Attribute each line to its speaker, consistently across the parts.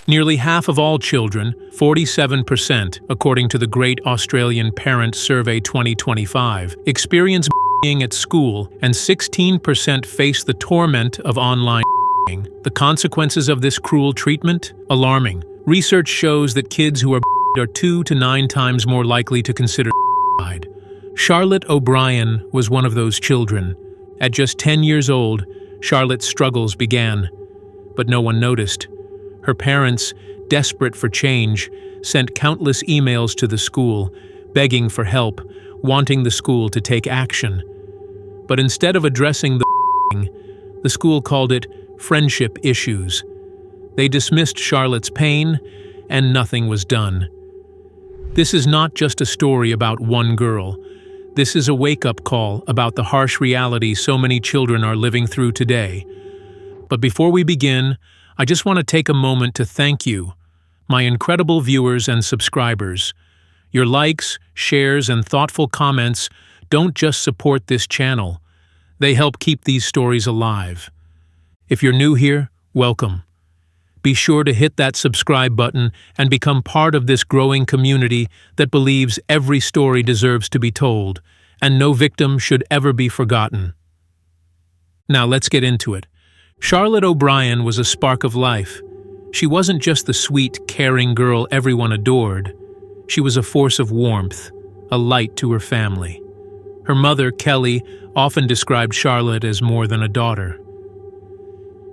Speaker 1: Nearly half of all children, 47%, according to the Great Australian Parent Survey 2025, experience bullying at school, and 16% face the torment of online bullying. The consequences of this cruel treatment? Alarming. Research shows that kids who are bullied are 2 to 9 times more likely to consider suicide. Charlotte O'Brien was one of those children. At just 10 years old, Charlotte's struggles began, but no one noticed. Her parents, desperate for change, sent countless emails to the school, begging for help, wanting the school to take action. But instead of addressing the school called it friendship issues. They dismissed Charlotte's pain, and nothing was done. This is not just a story about one girl. This is a wake-up call about the harsh reality so many children are living through today. But before we begin, I just want to take a moment to thank you, my incredible viewers and subscribers. Your likes, shares, and thoughtful comments don't just support this channel. They help keep these stories alive. If you're new here, welcome. Be sure to hit that subscribe button and become part of this growing community that believes every story deserves to be told, and no victim should ever be forgotten. Now let's get into it. Charlotte O'Brien was a spark of life. She wasn't just the sweet, caring girl everyone adored. She was a force of warmth, a light to her family. Her mother, Kelly, often described Charlotte as more than a daughter.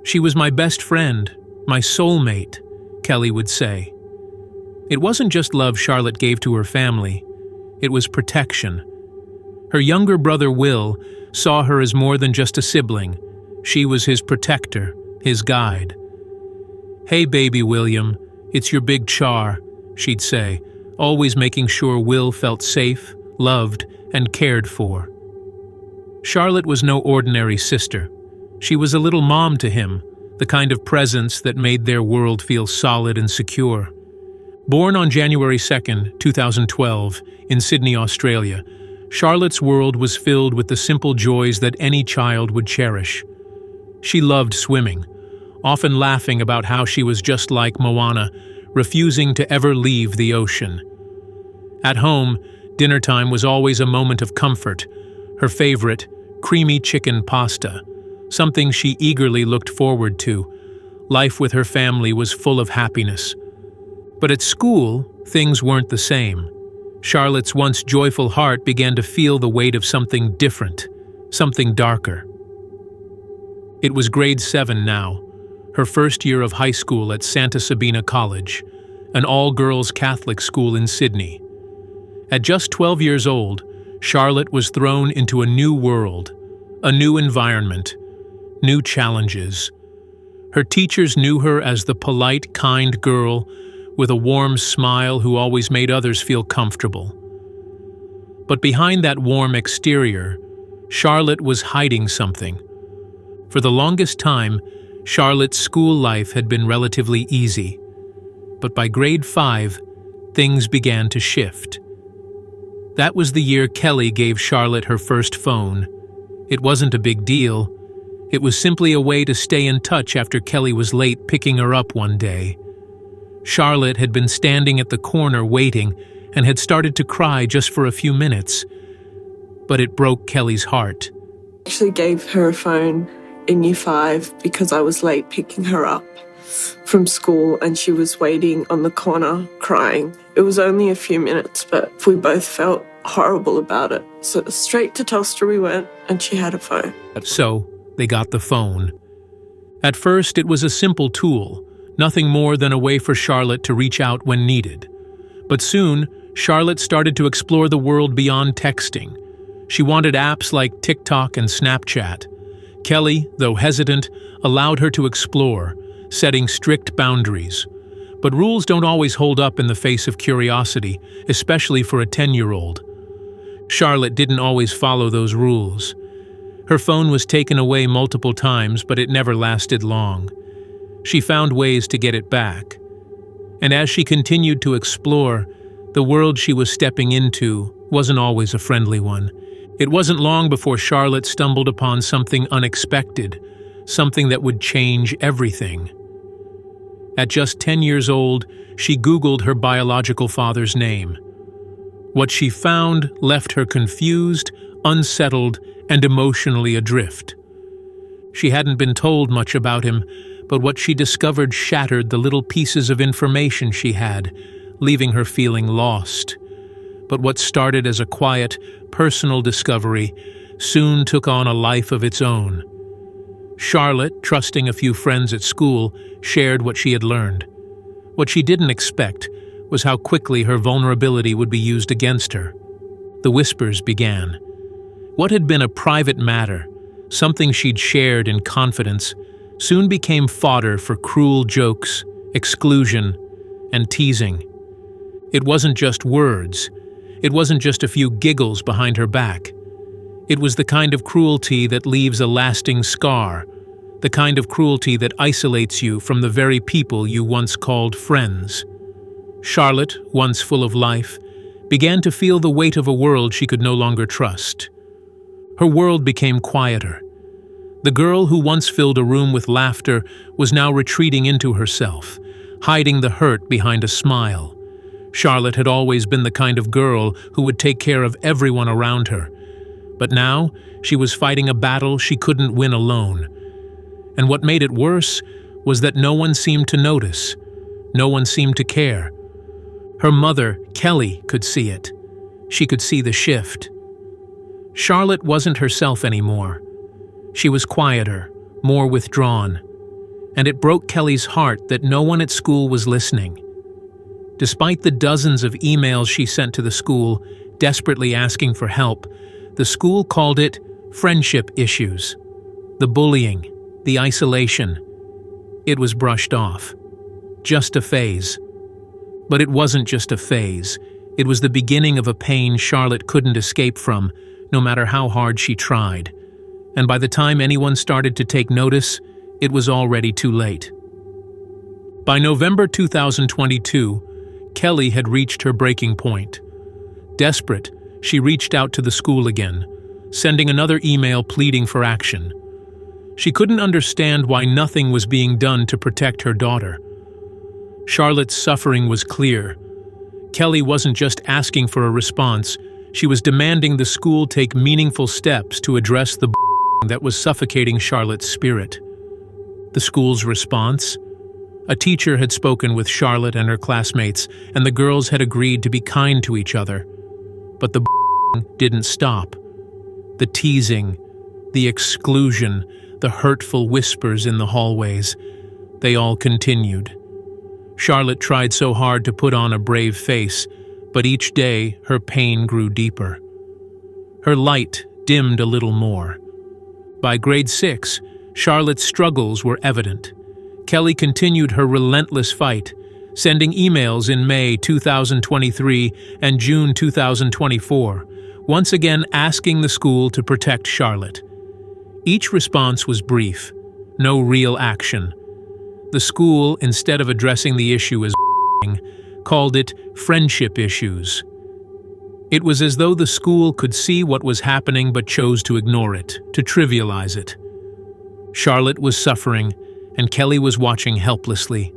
Speaker 1: "She was my best friend, my soulmate," Kelly would say. It wasn't just love Charlotte gave to her family, it was protection. Her younger brother, Will, saw her as more than just a sibling. She was his protector, his guide. "Hey, baby William, it's your big Char," she'd say, always making sure Will felt safe, loved, and cared for. Charlotte was no ordinary sister. She was a little mom to him, the kind of presence that made their world feel solid and secure. Born on January 2, 2012, in Sydney, Australia, Charlotte's world was filled with the simple joys that any child would cherish. She loved swimming, often laughing about how she was just like Moana, refusing to ever leave the ocean. At home, dinner time was always a moment of comfort, her favorite, creamy chicken pasta, something she eagerly looked forward to. Life with her family was full of happiness. But at school, things weren't the same. Charlotte's once joyful heart began to feel the weight of something different, something darker. It was grade 7 now, her first year of high school at Santa Sabina College, an all-girls Catholic school in Sydney. At just 12 years old, Charlotte was thrown into a new world, a new environment, new challenges. Her teachers knew her as the polite, kind girl with a warm smile who always made others feel comfortable. But behind that warm exterior, Charlotte was hiding something. For the longest time, Charlotte's school life had been relatively easy. But by grade 5, things began to shift. That was the year Kelly gave Charlotte her first phone. It wasn't a big deal. It was simply a way to stay in touch after Kelly was late picking her up one day. Charlotte had been standing at the corner waiting and had started to cry just for a few minutes. But it broke Kelly's heart.
Speaker 2: I actually gave her a phone in year 5 because I was late picking her up from school and she was waiting on the corner crying. It was only a few minutes, but we both felt horrible about it. So straight to Telstra we went and she had a phone.
Speaker 1: So they got the phone. At first it was a simple tool, nothing more than a way for Charlotte to reach out when needed. But soon, Charlotte started to explore the world beyond texting. She wanted apps like TikTok and Snapchat. Kelly, though hesitant, allowed her to explore, setting strict boundaries. But rules don't always hold up in the face of curiosity, especially for a 10-year-old. Charlotte didn't always follow those rules. Her phone was taken away multiple times, but it never lasted long. She found ways to get it back. And as she continued to explore, the world she was stepping into wasn't always a friendly one. It wasn't long before Charlotte stumbled upon something unexpected, something that would change everything. At just 10 years old, she Googled her biological father's name. What she found left her confused, unsettled, and emotionally adrift. She hadn't been told much about him, but what she discovered shattered the little pieces of information she had, leaving her feeling lost. But what started as a quiet, personal discovery soon took on a life of its own. Charlotte, trusting a few friends at school, shared what she had learned. What she didn't expect was how quickly her vulnerability would be used against her. The whispers began. What had been a private matter, something she'd shared in confidence, soon became fodder for cruel jokes, exclusion, and teasing. It wasn't just words. It wasn't just a few giggles behind her back. It was the kind of cruelty that leaves a lasting scar, the kind of cruelty that isolates you from the very people you once called friends. Charlotte, once full of life, began to feel the weight of a world she could no longer trust. Her world became quieter. The girl who once filled a room with laughter was now retreating into herself, hiding the hurt behind a smile. Charlotte had always been the kind of girl who would take care of everyone around her. But now, she was fighting a battle she couldn't win alone. And what made it worse was that no one seemed to notice. No one seemed to care. Her mother, Kelly, could see it. She could see the shift. Charlotte wasn't herself anymore. She was quieter, more withdrawn. And it broke Kelly's heart that no one at school was listening. Despite the dozens of emails she sent to the school, desperately asking for help, the school called it friendship issues. The bullying, the isolation. It was brushed off. Just a phase. But it wasn't just a phase. It was the beginning of a pain Charlotte couldn't escape from, no matter how hard she tried. And by the time anyone started to take notice, it was already too late. By November 2022, Kelly had reached her breaking point. Desperate, she reached out to the school again, sending another email pleading for action. She couldn't understand why nothing was being done to protect her daughter. Charlotte's suffering was clear. Kelly wasn't just asking for a response, she was demanding the school take meaningful steps to address the that was suffocating Charlotte's spirit. The school's response? A teacher had spoken with Charlotte and her classmates, and the girls had agreed to be kind to each other. But the didn't stop. The teasing, the exclusion, the hurtful whispers in the hallways, they all continued. Charlotte tried so hard to put on a brave face, but each day her pain grew deeper. Her light dimmed a little more. By grade 6, Charlotte's struggles were evident. Kelly continued her relentless fight, sending emails in May 2023 and June 2024, once again asking the school to protect Charlotte. Each response was brief, no real action. The school, instead of addressing the issue as called it friendship issues. It was as though the school could see what was happening but chose to ignore it, to trivialize it. Charlotte was suffering, and Kelly was watching helplessly.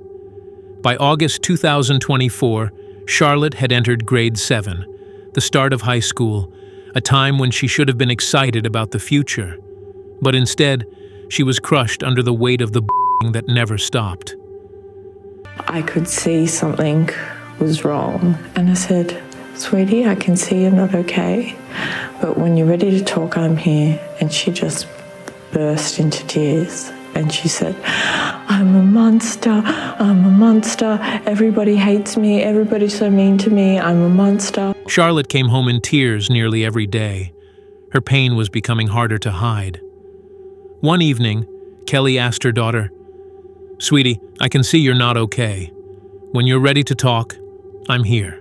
Speaker 1: By August 2024, Charlotte had entered grade 7, the start of high school, a time when she should have been excited about the future. But instead, she was crushed under the weight of the that never stopped.
Speaker 2: I could see something was wrong, and I said, "Sweetie, I can see you're not okay, but when you're ready to talk, I'm here." And she just burst into tears, and she said, "I'm a monster, I'm a monster, everybody hates me, everybody's so mean to me, I'm a monster."
Speaker 1: Charlotte came home in tears nearly every day. Her pain was becoming harder to hide. One evening, Kelly asked her daughter, "Sweetie, I can see you're not okay. When you're ready to talk, I'm here."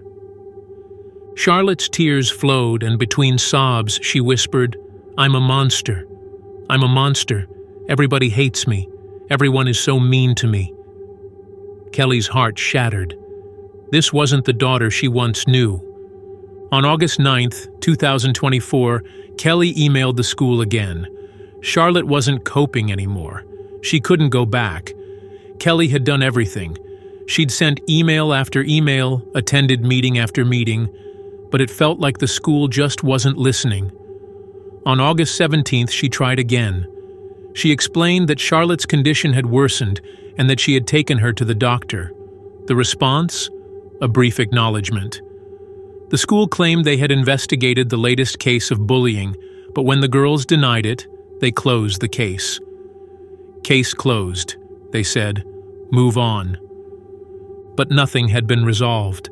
Speaker 1: Charlotte's tears flowed, and between sobs she whispered, "I'm a monster. I'm a monster. Everybody hates me. Everyone is so mean to me." Kelly's heart shattered. This wasn't the daughter she once knew. On August 9th, 2024, Kelly emailed the school again. Charlotte wasn't coping anymore. She couldn't go back. Kelly had done everything. She'd sent email after email, attended meeting after meeting, but it felt like the school just wasn't listening. On August 17th, she tried again. She explained that Charlotte's condition had worsened and that she had taken her to the doctor. The response? A brief acknowledgement. The school claimed they had investigated the latest case of bullying, but when the girls denied it, they closed the case. Case closed, they said. Move on. But nothing had been resolved.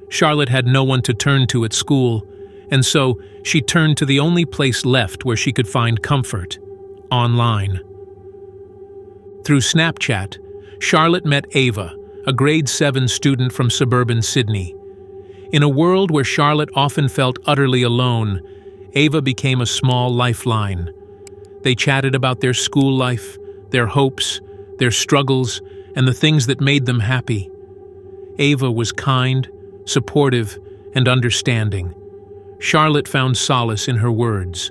Speaker 1: Charlotte had no one to turn to at school, and so she turned to the only place left where she could find comfort: online. Through Snapchat, Charlotte met Ava, a grade 7 student from suburban Sydney. In a world where Charlotte often felt utterly alone, Ava became a small lifeline. They chatted about their school life, their hopes, their struggles, and the things that made them happy. Ava was kind, supportive, and understanding. Charlotte found solace in her words,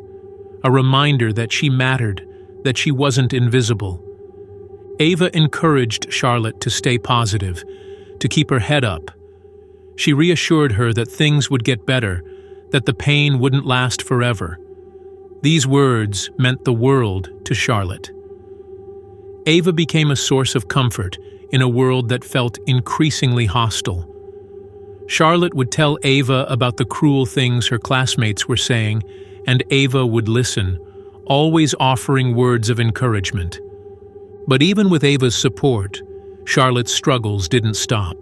Speaker 1: a reminder that she mattered, that she wasn't invisible. Ava encouraged Charlotte to stay positive, to keep her head up. She reassured her that things would get better, that the pain wouldn't last forever. These words meant the world to Charlotte. Ava became a source of comfort in a world that felt increasingly hostile. Charlotte would tell Ava about the cruel things her classmates were saying, and Ava would listen, always offering words of encouragement. But even with Ava's support, Charlotte's struggles didn't stop.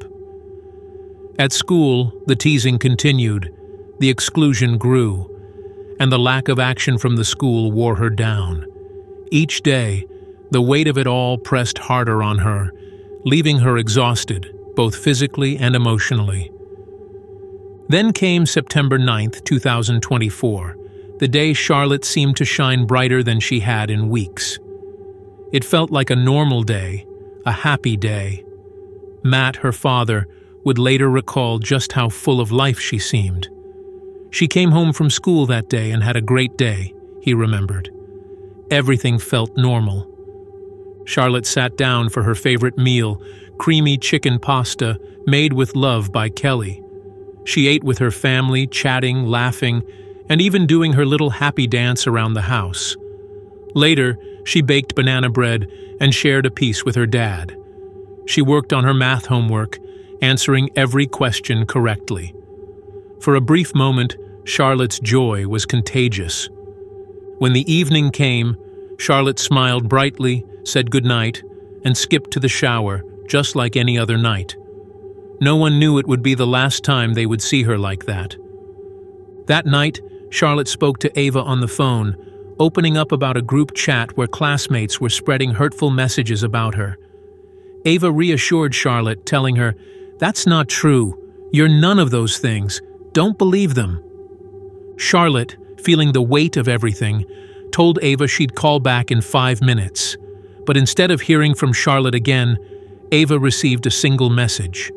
Speaker 1: At school, the teasing continued, the exclusion grew, and the lack of action from the school wore her down. Each day, the weight of it all pressed harder on her, leaving her exhausted, both physically and emotionally. Then came September 9th, 2024, the day Charlotte seemed to shine brighter than she had in weeks. It felt like a normal day, a happy day. Matt, her father, would later recall just how full of life she seemed. She came home from school that day and had a great day, he remembered. Everything felt normal. Charlotte sat down for her favorite meal, creamy chicken pasta made with love by Kelly. She ate with her family, chatting, laughing, and even doing her little happy dance around the house. Later, she baked banana bread and shared a piece with her dad. She worked on her math homework, answering every question correctly. For a brief moment, Charlotte's joy was contagious. When the evening came, Charlotte smiled brightly, said goodnight, and skipped to the shower, just like any other night. No one knew it would be the last time they would see her like that. That night, Charlotte spoke to Ava on the phone, opening up about a group chat where classmates were spreading hurtful messages about her. Ava reassured Charlotte, telling her, "That's not true. You're none of those things. Don't believe them." Charlotte, feeling the weight of everything, told Ava she'd call back in 5 minutes. But instead of hearing from Charlotte again, Ava received a single message.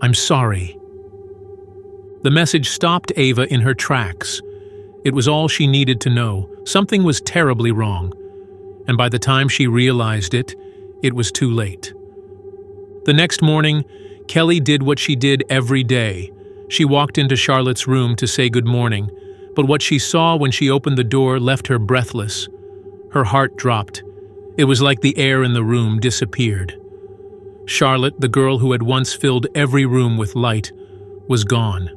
Speaker 1: "I'm sorry." The message stopped Ava in her tracks. It was all she needed to know. Something was terribly wrong. And by the time she realized it, it was too late. The next morning, Kelly did what she did every day. She walked into Charlotte's room to say good morning, but what she saw when she opened the door left her breathless. Her heart dropped. It was like the air in the room disappeared. Charlotte, the girl who had once filled every room with light, was gone.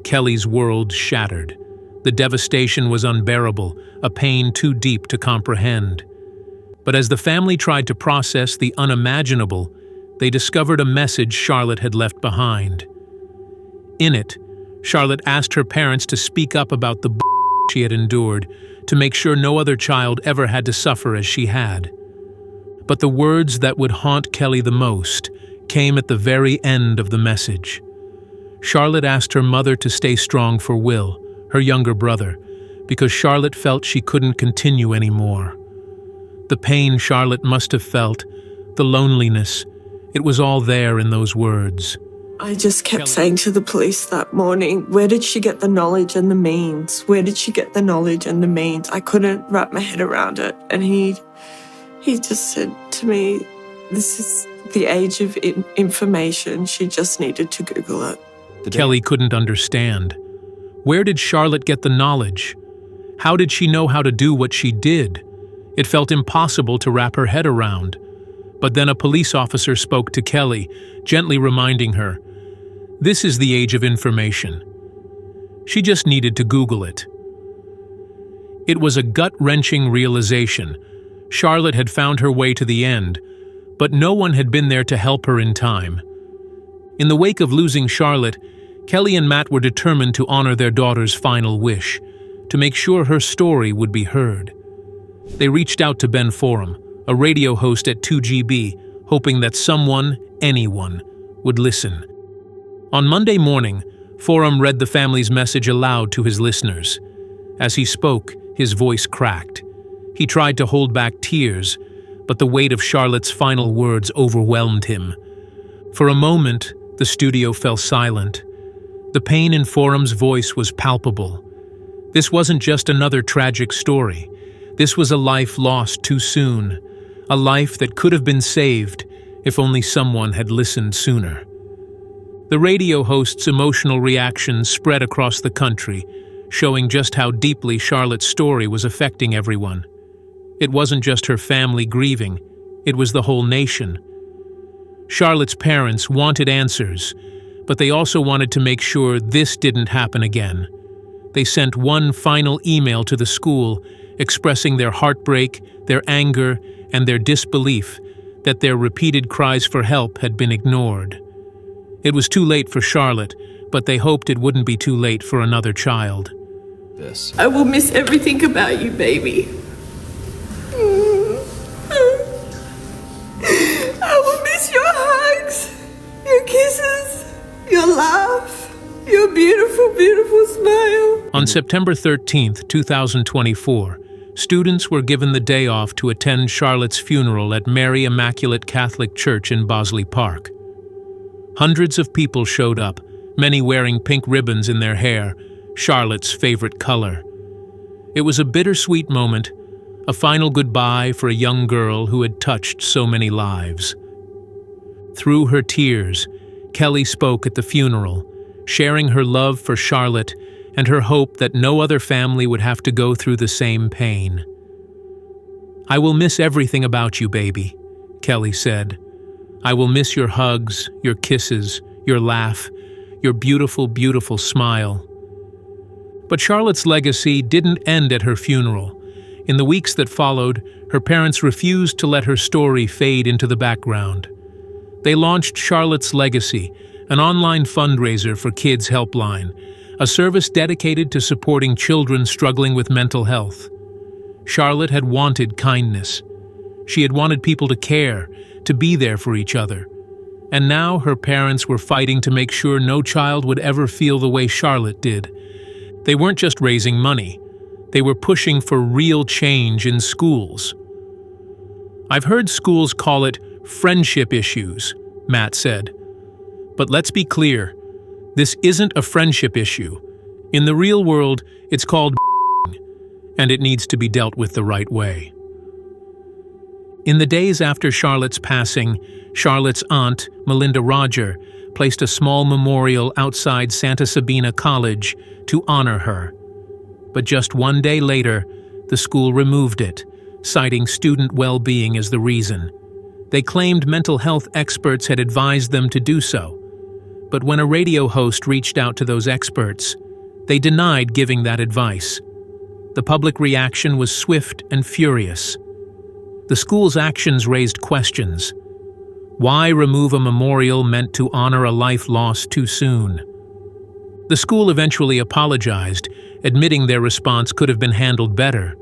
Speaker 1: Kelly's world shattered. The devastation was unbearable, a pain too deep to comprehend. But as the family tried to process the unimaginable, they discovered a message Charlotte had left behind. In it, Charlotte asked her parents to speak up about the she had endured, to make sure no other child ever had to suffer as she had. But the words that would haunt Kelly the most came at the very end of the message. Charlotte asked her mother to stay strong for Will, her younger brother, because Charlotte felt she couldn't continue anymore. The pain Charlotte must have felt, the loneliness, it was all there in those words.
Speaker 2: I just kept saying to the police that morning, where did she get the knowledge and the means? Where did she get the knowledge and the means? I couldn't wrap my head around it. And he just said to me, This is the age of information. She just needed to Google it.
Speaker 1: Kelly couldn't understand. Where did Charlotte get the knowledge? How did she know how to do what she did? It felt impossible to wrap her head around. But then a police officer spoke to Kelly, gently reminding her, "This is the age of information." She just needed to Google it. It was a gut-wrenching realization. Charlotte had found her way to the end, but no one had been there to help her in time. In the wake of losing Charlotte, Kelly and Matt were determined to honor their daughter's final wish, to make sure her story would be heard. They reached out to Ben Forum, a radio host at 2GB, hoping that someone, anyone, would listen. On Monday morning, Forum read the family's message aloud to his listeners. As he spoke, his voice cracked. He tried to hold back tears, but the weight of Charlotte's final words overwhelmed him. For a moment, the studio fell silent. The pain in Forum's voice was palpable. This wasn't just another tragic story. This was a life lost too soon, a life that could have been saved if only someone had listened sooner. The radio host's emotional reaction spread across the country, showing just how deeply Charlotte's story was affecting everyone. It wasn't just her family grieving, it was the whole nation. Charlotte's parents wanted answers, but they also wanted to make sure this didn't happen again. They sent one final email to the school, expressing their heartbreak, their anger, and their disbelief that their repeated cries for help had been ignored. It was too late for Charlotte, but they hoped it wouldn't be too late for another child.
Speaker 2: I will miss everything about you, baby. I will miss your hugs, your kisses, your laugh, your beautiful, beautiful smile.
Speaker 1: On September 13th, 2024, students were given the day off to attend Charlotte's funeral at Mary Immaculate Catholic Church in Bosley Park. Hundreds of people showed up, many wearing pink ribbons in their hair, Charlotte's favorite color. It was a bittersweet moment, a final goodbye for a young girl who had touched so many lives. Through her tears, Kelly spoke at the funeral, sharing her love for Charlotte and her hope that no other family would have to go through the same pain. "I will miss everything about you, baby," Kelly said. "I will miss your hugs, your kisses, your laugh, your beautiful, beautiful smile." But Charlotte's legacy didn't end at her funeral. In the weeks that followed, her parents refused to let her story fade into the background. They launched Charlotte's Legacy, an online fundraiser for Kids Helpline, a service dedicated to supporting children struggling with mental health. Charlotte had wanted kindness. She had wanted people to care, to be there for each other. And now her parents were fighting to make sure no child would ever feel the way Charlotte did. They weren't just raising money. They were pushing for real change in schools. "I've heard schools call it friendship issues," Matt said. "But let's be clear, this isn't a friendship issue. In the real world, it's called and it needs to be dealt with the right way." In the days after Charlotte's passing, Charlotte's aunt, Melinda Roger, placed a small memorial outside Santa Sabina College to honor her. But just one day later, the school removed it, citing student well-being as the reason. They claimed mental health experts had advised them to do so. But when a radio host reached out to those experts, they denied giving that advice. The public reaction was swift and furious. The school's actions raised questions. Why remove a memorial meant to honor a life lost too soon? The school eventually apologized, admitting their response could have been handled better.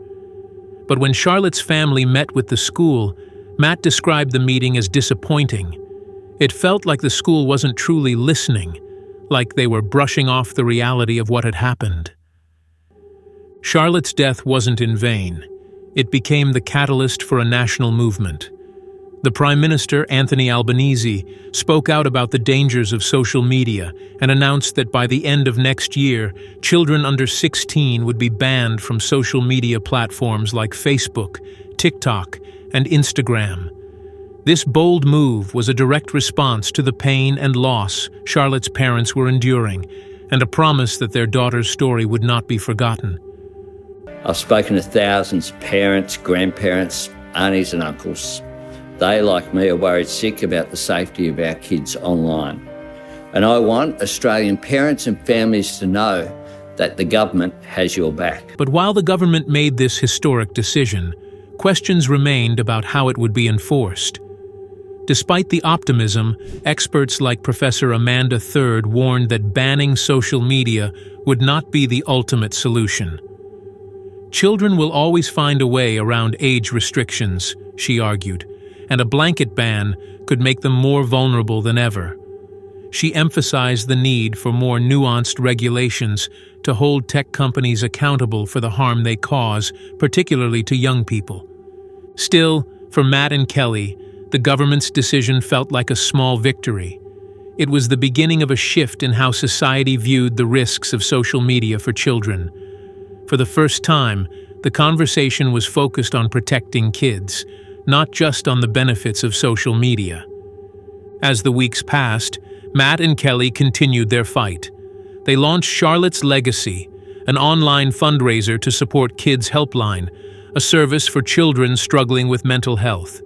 Speaker 1: But when Charlotte's family met with the school, Matt described the meeting as disappointing. It felt like the school wasn't truly listening, like they were brushing off the reality of what had happened. Charlotte's death wasn't in vain. It became the catalyst for a national movement. The Prime Minister, Anthony Albanese, spoke out about the dangers of social media and announced that by the end of next year, children under 16 would be banned from social media platforms like Facebook, TikTok, and Instagram. This bold move was a direct response to the pain and loss Charlotte's parents were enduring, and a promise that their daughter's story would not be forgotten.
Speaker 3: I've spoken to thousands of parents, grandparents, aunties and uncles. They, like me, are worried sick about the safety of our kids online. And I want Australian parents and families to know that the government has your back.
Speaker 1: But while the government made this historic decision, questions remained about how it would be enforced. Despite the optimism, experts like Professor Amanda Third warned that banning social media would not be the ultimate solution. Children will always find a way around age restrictions, she argued, and a blanket ban could make them more vulnerable than ever. She emphasized the need for more nuanced regulations to hold tech companies accountable for the harm they cause, particularly to young people. Still, for Matt and Kelly, the government's decision felt like a small victory. It was the beginning of a shift in how society viewed the risks of social media for children. For the first time, the conversation was focused on protecting kids, not just on the benefits of social media. As the weeks passed, Matt and Kelly continued their fight. They launched Charlotte's Legacy, an online fundraiser to support Kids Helpline, a service for children struggling with mental health.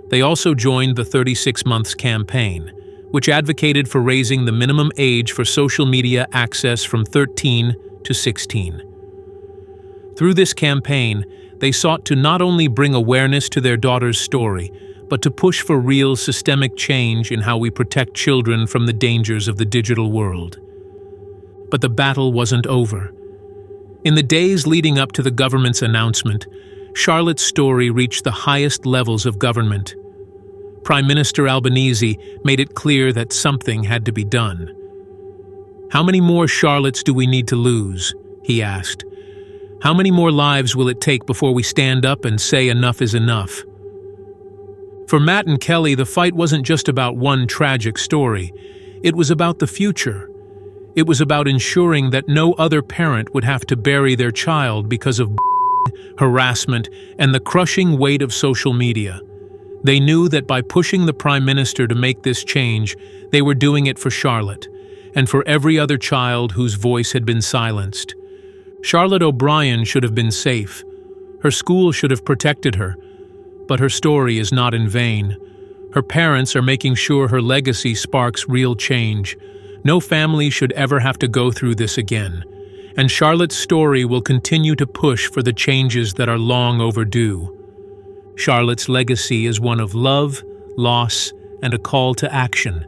Speaker 1: They also joined the 36 Months campaign, which advocated for raising the minimum age for social media access from 13 to 16. Through this campaign, they sought to not only bring awareness to their daughter's story, but to push for real systemic change in how we protect children from the dangers of the digital world. But the battle wasn't over. In the days leading up to the government's announcement, Charlotte's story reached the highest levels of government. Prime Minister Albanese made it clear that something had to be done. "How many more Charlottes do we need to lose?" he asked. "How many more lives will it take before we stand up and say enough is enough?" For Matt and Kelly, the fight wasn't just about one tragic story. It was about the future. It was about ensuring that no other parent would have to bury their child because of harassment, and the crushing weight of social media. They knew that by pushing the Prime Minister to make this change, they were doing it for Charlotte, and for every other child whose voice had been silenced. Charlotte O'Brien should have been safe. Her school should have protected her. But her story is not in vain. Her parents are making sure her legacy sparks real change. No family should ever have to go through this again. And Charlotte's story will continue to push for the changes that are long overdue. Charlotte's legacy is one of love, loss, and a call to action.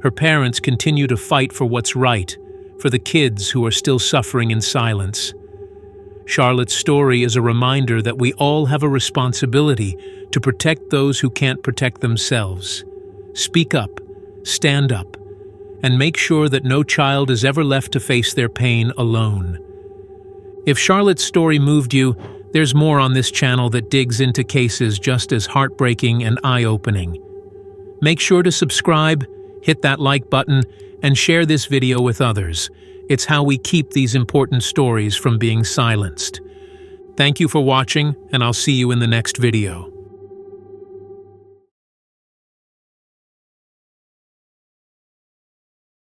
Speaker 1: Her parents continue to fight for what's right, for the kids who are still suffering in silence. Charlotte's story is a reminder that we all have a responsibility to protect those who can't protect themselves. Speak up, stand up, and make sure that no child is ever left to face their pain alone. If Charlotte's story moved you, there's more on this channel that digs into cases just as heartbreaking and eye-opening. Make sure to subscribe, hit that like button, and share this video with others. It's how we keep these important stories from being silenced. Thank you for watching, and I'll see you in the next video.